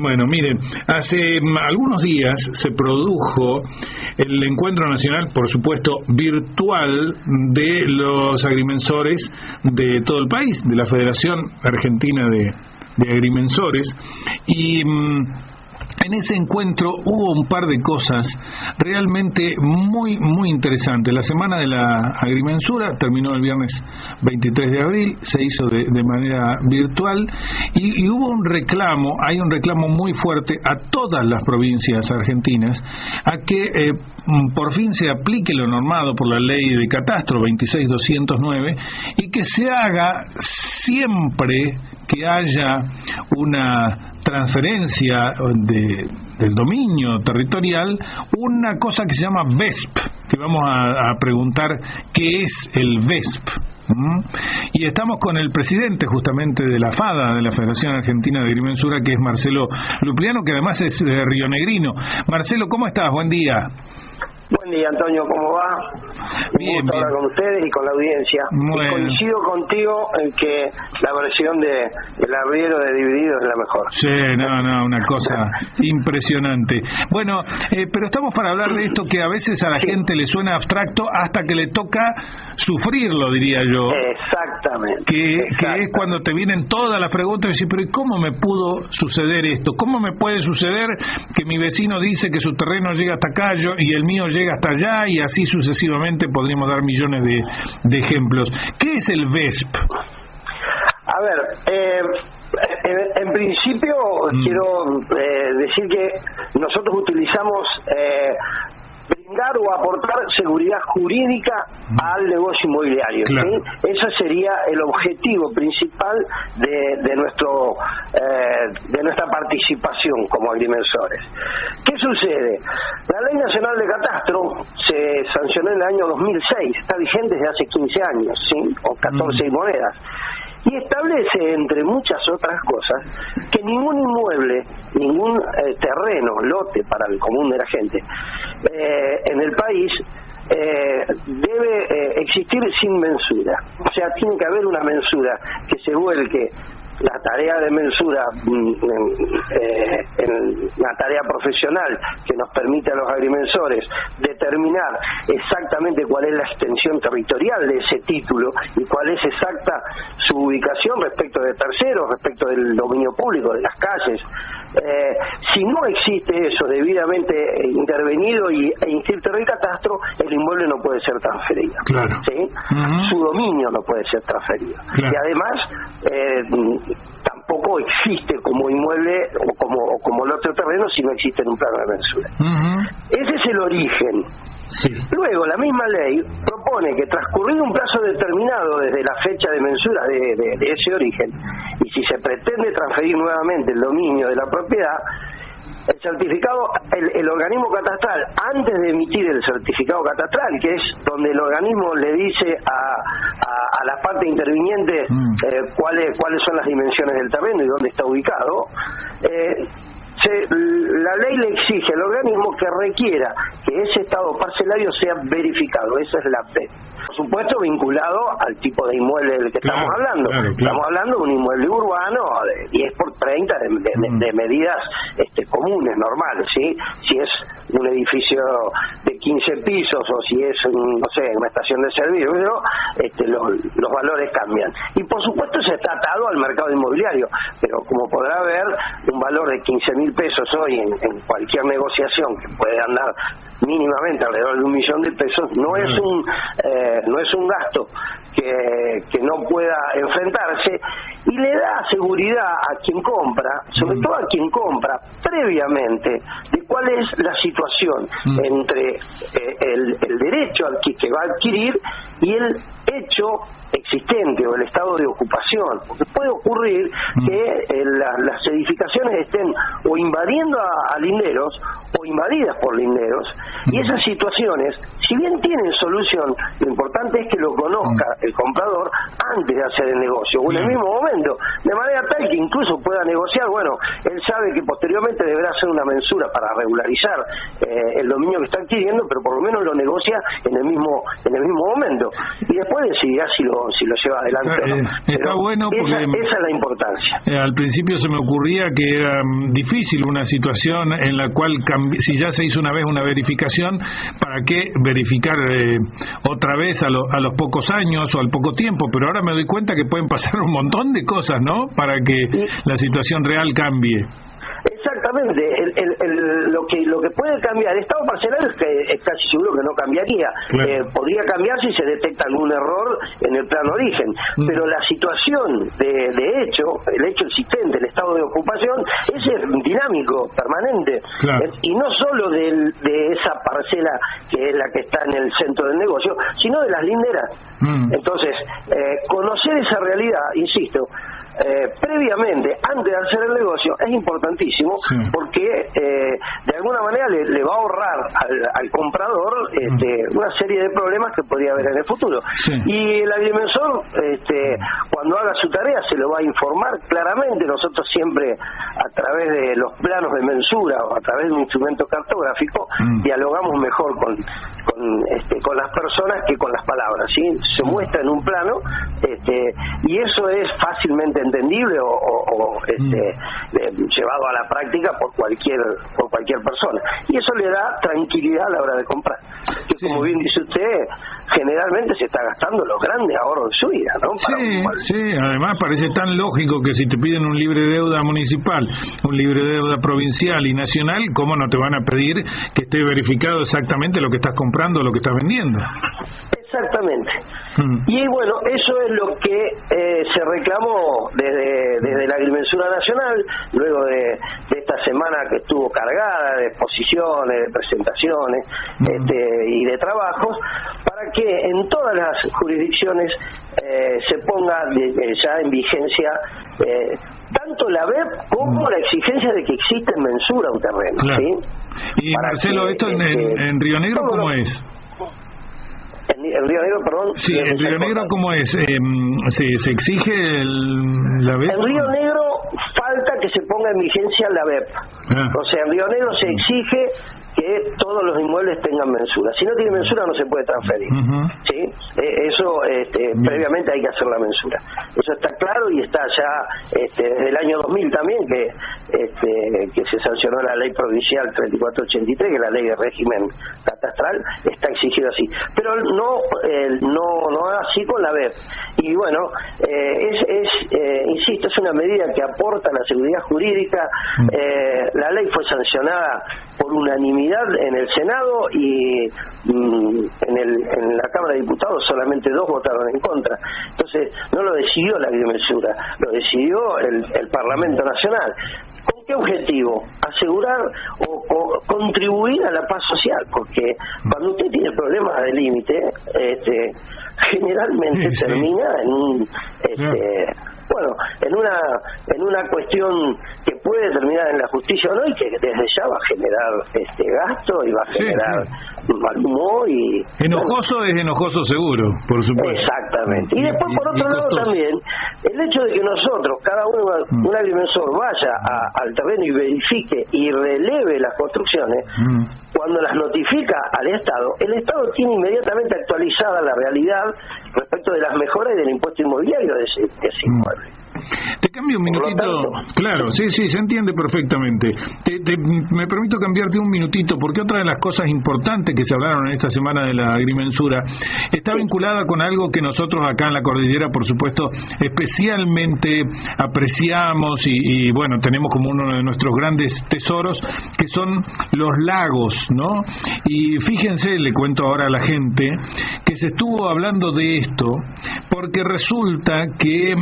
Bueno, miren, hace algunos días se produjo el encuentro nacional, por supuesto, virtual de los agrimensores de todo el país, de la Federación Argentina de Agrimensores, y en ese encuentro hubo un par de cosas realmente muy interesantes. La Semana de la Agrimensura terminó el viernes 23 de abril, se hizo de manera virtual y hubo hay un reclamo muy fuerte a todas las provincias argentinas a que por fin se aplique lo normado por la ley de catastro 26209 y que se haga siempre que haya una transferencia del dominio territorial, una cosa que se llama VESP, que vamos a preguntar qué es el VESP. Y estamos con el presidente justamente de la FADA, de la Federación Argentina de Agrimensura, que es Marcelo Lupliano, que además es rionegrino. Marcelo, ¿cómo estás? Buen día. Buen día, Antonio, ¿cómo va? Bien, un gusto hablar con ustedes y con la audiencia. Bueno. Y coincido contigo en que la versión del arriero de Dividido es la mejor. Sí, una cosa impresionante. Bueno, pero estamos para hablar de esto que a veces a la gente le suena abstracto hasta que le toca sufrirlo, diría yo. Exactamente. Que es cuando te vienen todas las preguntas y decís, pero ¿y cómo me pudo suceder esto? ¿Cómo me puede suceder que mi vecino dice que su terreno llega hasta acá y el mío llega hasta allá, y así sucesivamente? Podríamos dar millones de ejemplos. ¿Qué es el VESP? A ver, en principio quiero decir que nosotros utilizamos brindar o aportar seguridad jurídica al negocio inmobiliario. Claro. ¿Sí? Ese sería el objetivo principal de nuestra participación como agrimensores. ¿Qué sucede? La Ley Nacional de Catastro se sancionó en el año 2006, está vigente desde hace 15 años, ¿sí? O 14 y monedas. Y establece, entre muchas otras cosas, que ningún inmueble, ningún terreno, lote para el común de la gente, en el país debe existir sin mensura. O sea, tiene que haber una mensura que se vuelque la tarea de mensura en la tarea profesional que nos permite a los agrimensores determinar exactamente cuál es la extensión territorial de ese título y cuál es exacta su ubicación respecto de terceros, respecto del dominio público, de las calles. Si no existe eso debidamente intervenido e inscrito en el catastro, el inmueble no puede ser transferido. Claro. ¿Sí? Su dominio no puede ser transferido. Claro. Y además tampoco existe como inmueble o como lote o terreno si no existe en un plano de mensura. Ese es el origen. Sí. Luego, la misma ley propone que transcurrido un plazo determinado desde la fecha de mensura de ese origen, y si se pretende transferir nuevamente el dominio de la propiedad, el certificado, el organismo catastral, antes de emitir el certificado catastral, que es donde el organismo le dice a la parte interviniente cuáles son las dimensiones del terreno y dónde está ubicado, la ley le exige al organismo que requiera que ese estado parcelario sea verificado. Esa es la P. Por supuesto, vinculado al tipo de inmueble del que estamos hablando. Claro. Estamos hablando de un inmueble urbano de 10 por 30 de medidas comunes, normales, ¿sí? Si es un edificio de 15 pisos o si es, no sé, una estación de servicio, los valores cambian. Y por supuesto se está atado al mercado inmobiliario, pero como podrá ver, un valor de 15.000 pesos hoy en cualquier negociación que puede andar mínimamente alrededor de 1 millón de pesos no es un gasto que no pueda enfrentarse, y le da seguridad a quien compra, sobre todo a quien compra previamente, de cuál es la situación entre el derecho que va a adquirir y el hecho existente o el estado de ocupación, porque puede ocurrir que las edificaciones estén o invadiendo a linderos o invadidas por linderos, y esas situaciones, si bien tienen solución, lo importante es que lo conozca el comprador antes de hacer el negocio o en el mismo momento, de manera tal que incluso pueda negociar. Bueno, él sabe que posteriormente deberá hacer una mensura para regularizar el dominio que está adquiriendo, pero por lo menos lo negocia en el mismo momento y después decidirá si lo lleva adelante o no. Está bueno porque esa es la importancia. Al principio se me ocurría que era difícil difícil una situación en la cual, si ya se hizo una vez una verificación, ¿para qué verificar otra vez a los pocos años o al poco tiempo? Pero ahora me doy cuenta que pueden pasar un montón de cosas, ¿no?, para que la situación real cambie. Exactamente, lo que puede cambiar, el estado parcelario es casi seguro que no cambiaría, claro. Podría cambiar si se detecta algún error en el plano origen, pero la situación de hecho, el hecho existente, el estado de ocupación, ese es dinámico, permanente, claro. Y no solo de esa parcela que es la que está en el centro del negocio, sino de las linderas. Entonces, conocer esa realidad, insisto, previamente, antes de hacer el negocio, es importantísimo, sí. Porque de alguna manera le va a ahorrar al comprador una serie de problemas que podría haber en el futuro. Sí. Y el agrimensor, cuando haga su tarea, se lo va a informar claramente. Nosotros siempre, a través de los planos de mensura o a través de un instrumento cartográfico, dialogamos mejor con las personas que con las palabras, ¿sí? Se muestra en un plano, y eso es fácilmente entendible o llevado a la práctica por cualquier persona, y eso le da tranquilidad a la hora de comprar, que sí. Como bien dice usted, generalmente se está gastando los grandes ahorros de su vida, ¿no? Sí, además parece tan lógico que si te piden un libre de deuda municipal, un libre de deuda provincial y nacional, ¿cómo no te van a pedir que esté verificado exactamente lo que estás comprando o lo que estás vendiendo? Exactamente. Y bueno, eso es lo que se reclamó desde la Agrimensura Nacional, luego de esta semana que estuvo cargada de exposiciones, de presentaciones y de trabajos, para que en todas las jurisdicciones se ponga ya en vigencia tanto la BEP como la exigencia de que exista en mensura un terreno. Claro. ¿Sí? Y para Marcelo, que, ¿esto en Río Negro cómo es? ¿En Río Negro, perdón? Sí, en Río Negro, ¿cómo es? ¿Se exige la BEP? En Río Negro falta que se ponga en vigencia la BEP. O sea, en Río Negro se exige que todos los inmuebles tengan mensura. Si no tiene mensura no se puede transferir. ¿Sí? Eso previamente hay que hacer la mensura. Eso está claro y está ya desde el año 2000 también que se sancionó la ley provincial 3483, que es la ley de régimen catastral, está exigido así. Pero no así con la BEP. Y bueno, insisto, es una medida que aporta a la seguridad jurídica. La ley fue sancionada por unanimidad en el Senado y en la Cámara de Diputados solamente 2 votaron en contra. Entonces no lo decidió la agrimensura, lo decidió el Parlamento Nacional. ¿Con qué objetivo? Asegurar o contribuir a la paz social, porque cuando usted tiene problemas de límite, generalmente termina en un en una cuestión que puede terminar en la justicia o no, y que desde ya va a generar gasto y va a generar mal humor y enojoso. Es enojoso seguro, por supuesto. Exactamente. Y después por otro lado también el hecho de que nosotros, cada uno, un agrimensor, vaya al terreno y verifique y releve las construcciones, cuando las notifica al Estado, el Estado tiene inmediatamente actualizada la realidad respecto de las mejoras y del impuesto inmobiliario de ese inmueble. Te cambio un minutito, claro, sí, se entiende perfectamente. Me permito cambiarte un minutito, porque otra de las cosas importantes que se hablaron en esta semana de la agrimensura está vinculada con algo que nosotros acá en la cordillera, por supuesto, especialmente apreciamos y bueno, tenemos como uno de nuestros grandes tesoros, que son los lagos, ¿no? Y fíjense, le cuento ahora a la gente, que se estuvo hablando de esto, porque resulta que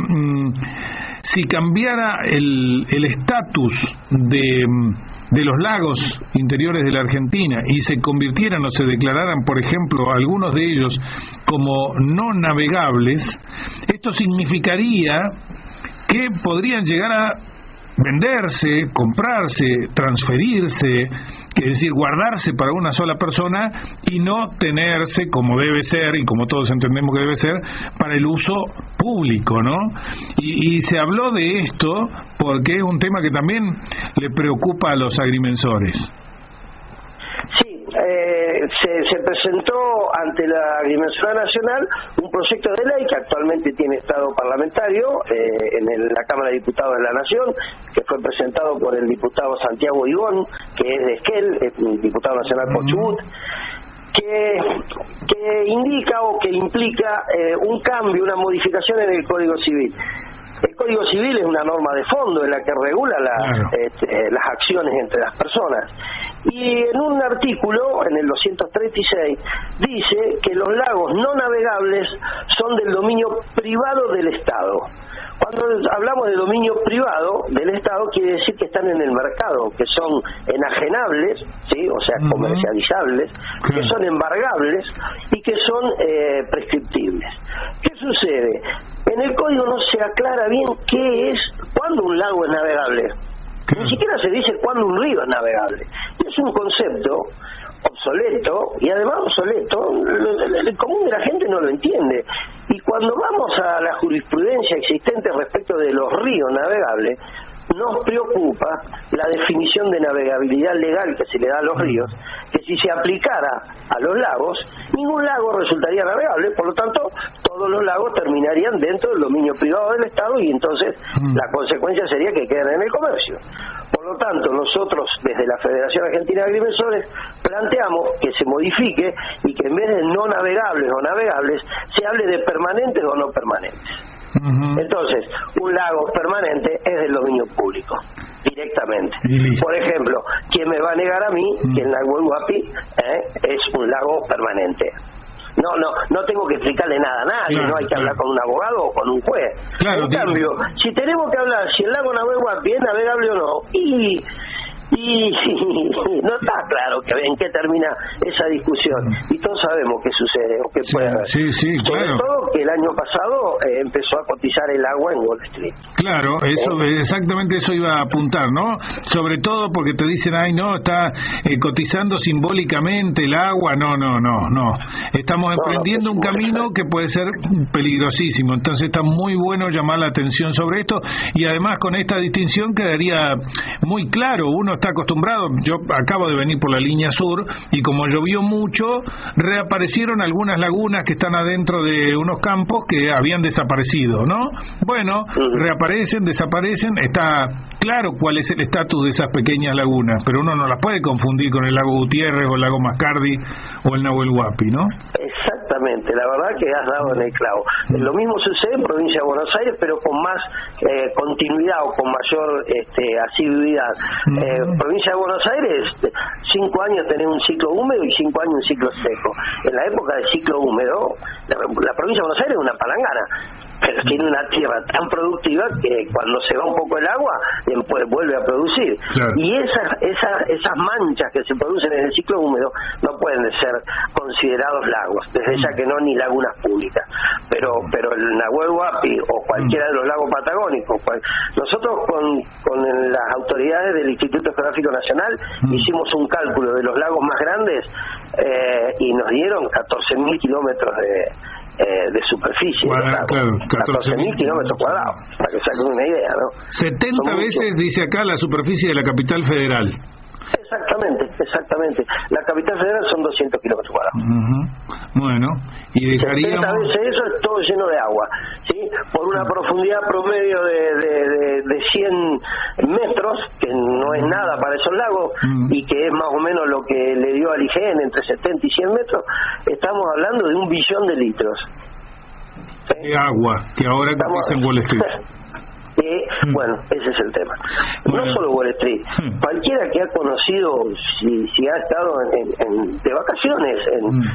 si cambiara el estatus de los lagos interiores de la Argentina y se convirtieran o se declararan, por ejemplo, algunos de ellos como no navegables, esto significaría que podrían llegar a venderse, comprarse, transferirse, es decir, guardarse para una sola persona y no tenerse, como debe ser y como todos entendemos que debe ser, para el uso público, ¿no? Y se habló de esto porque es un tema que también le preocupa a los agrimensores. Sí, se presentó ante la Agrimensora Nacional un proyecto de ley que actualmente tiene estado parlamentario en la Cámara de Diputados de la Nación, que fue presentado por el diputado Santiago Ibón, que es de Esquel, es un diputado nacional por Chubut, que indica o que implica un cambio, una modificación en el Código Civil. El Código Civil es una norma de fondo en la que regula las acciones entre las personas. Y en un artículo, en el 236, dice que los lagos no navegables son del dominio privado del Estado. Cuando hablamos de dominio privado del Estado, quiere decir que están en el mercado, que son enajenables, ¿sí? O sea, comercializables, que son embargables y que son prescriptibles. ¿Qué sucede? En el código no se aclara bien qué es, cuándo un lago es navegable. Ni siquiera se dice cuándo un río es navegable. Y es un concepto obsoleto, y además obsoleto, el común de la gente no lo entiende. Y cuando vamos a la jurisprudencia existente respecto de los ríos navegables, nos preocupa la definición de navegabilidad legal que se le da a los ríos, que si se aplicara a los lagos, ningún lago resultaría navegable, por lo tanto, todos los lagos terminarían dentro del dominio privado del Estado y entonces la consecuencia sería que quedan en el comercio. Por lo tanto, nosotros desde la Federación Argentina de Agrimensores planteamos que se modifique y que en vez de no navegables o navegables, se hable de permanentes o no permanentes. Entonces, un lago permanente es del dominio público, directamente. Por ejemplo, ¿quién me va a negar a mí que el lago Huapi es un lago permanente? No tengo que explicarle nada a nadie, no hay que hablar con un abogado o con un juez. En cambio, si tenemos que hablar si el lago Huapi es navegable o no, y no está claro en qué termina esa discusión, y todos sabemos qué sucede o qué puede haber. Sobre todo que el año pasado empezó a cotizar el agua en Wall Street. Claro, eso exactamente eso iba a apuntar, ¿no? Sobre todo porque te dicen, ay no, está cotizando simbólicamente el agua. No. Estamos emprendiendo un camino que puede ser peligrosísimo, entonces está muy bueno llamar la atención sobre esto, y además con esta distinción quedaría muy claro. Uno está acostumbrado, yo acabo de venir por la línea sur y como llovió mucho, reaparecieron algunas lagunas que están adentro de unos campos que habían desaparecido, ¿no? Bueno, reaparecen, desaparecen, está claro cuál es el estatus de esas pequeñas lagunas, pero uno no las puede confundir con el lago Gutiérrez o el lago Mascardi o el Nahuel Huapi, ¿no? Exactamente, la verdad que has dado en el clavo. Lo mismo sucede en Provincia de Buenos Aires, pero con más continuidad o con mayor asiduidad. Provincia de Buenos Aires, 5 años tenés un ciclo húmedo y 5 años un ciclo seco. En la época del ciclo húmedo, la Provincia de Buenos Aires es una palangana, pero tiene una tierra tan productiva que cuando se va un poco el agua, después vuelve a producir. Y esas manchas que se producen en el ciclo húmedo no pueden ser considerados lagos, desde ya que no ni lagunas públicas. Pero el Nahuel Huapi o cualquiera de los lagos patagónicos, nosotros con las autoridades del Instituto Geográfico Nacional hicimos un cálculo de los lagos más grandes y nos dieron 14.000 kilómetros de superficie. 14.000 kilómetros cuadrados, para que saquen una idea, ¿no? 70 veces, dice acá, la superficie de la capital federal. Exactamente. La capital federal son 200 kilómetros cuadrados. Bueno, y dejaríamos... 70 veces eso es todo lleno de agua, ¿sí? Por una profundidad promedio de 100 metros, que no es nada para esos lagos, y que es más o menos lo que le dio al IGN, entre 70 y 100 metros, estamos hablando de 1 billón de litros. De agua, que ahora cotiza en Wall Street. Bueno, ese es el tema. No solo Wall Street, cualquiera que ha conocido, si ha estado de vacaciones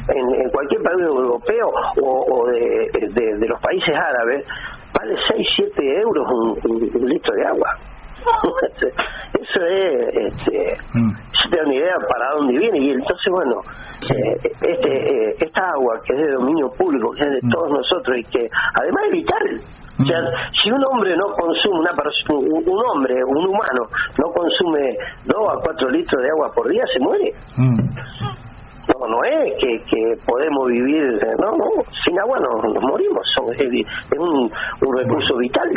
en cualquier país europeo o de los países árabes, vale 6-7 euros un litro de agua. Eso es, yo tengo una idea para dónde viene, y entonces bueno, esta agua que es de dominio público, que es de todos nosotros y que además es vital. O sea, si un hombre no consume, un humano no consume 2 a 4 litros de agua por día, se muere. No es que podemos vivir, no, sin agua nos morimos, es un recurso vital.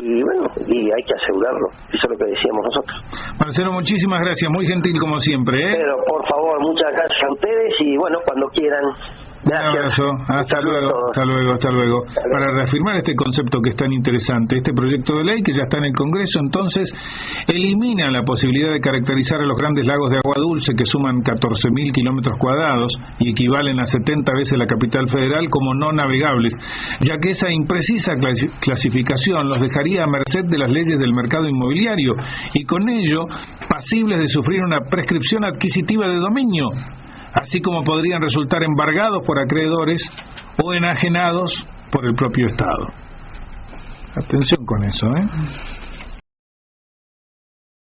y bueno, y hay que asegurarlo. Eso es lo que decíamos nosotros. Marcelo, muchísimas gracias, muy gentil como siempre, ¿eh? Pero por favor, muchas gracias a ustedes y bueno, cuando quieran. Gracias. Un abrazo, hasta luego. Para reafirmar este concepto que es tan interesante, este proyecto de ley que ya está en el Congreso, entonces, elimina la posibilidad de caracterizar a los grandes lagos de agua dulce que suman 14.000 kilómetros cuadrados y equivalen a 70 veces la capital federal como no navegables, ya que esa imprecisa clasificación los dejaría a merced de las leyes del mercado inmobiliario y con ello pasibles de sufrir una prescripción adquisitiva de dominio, así como podrían resultar embargados por acreedores o enajenados por el propio Estado. Atención con eso, ¿eh?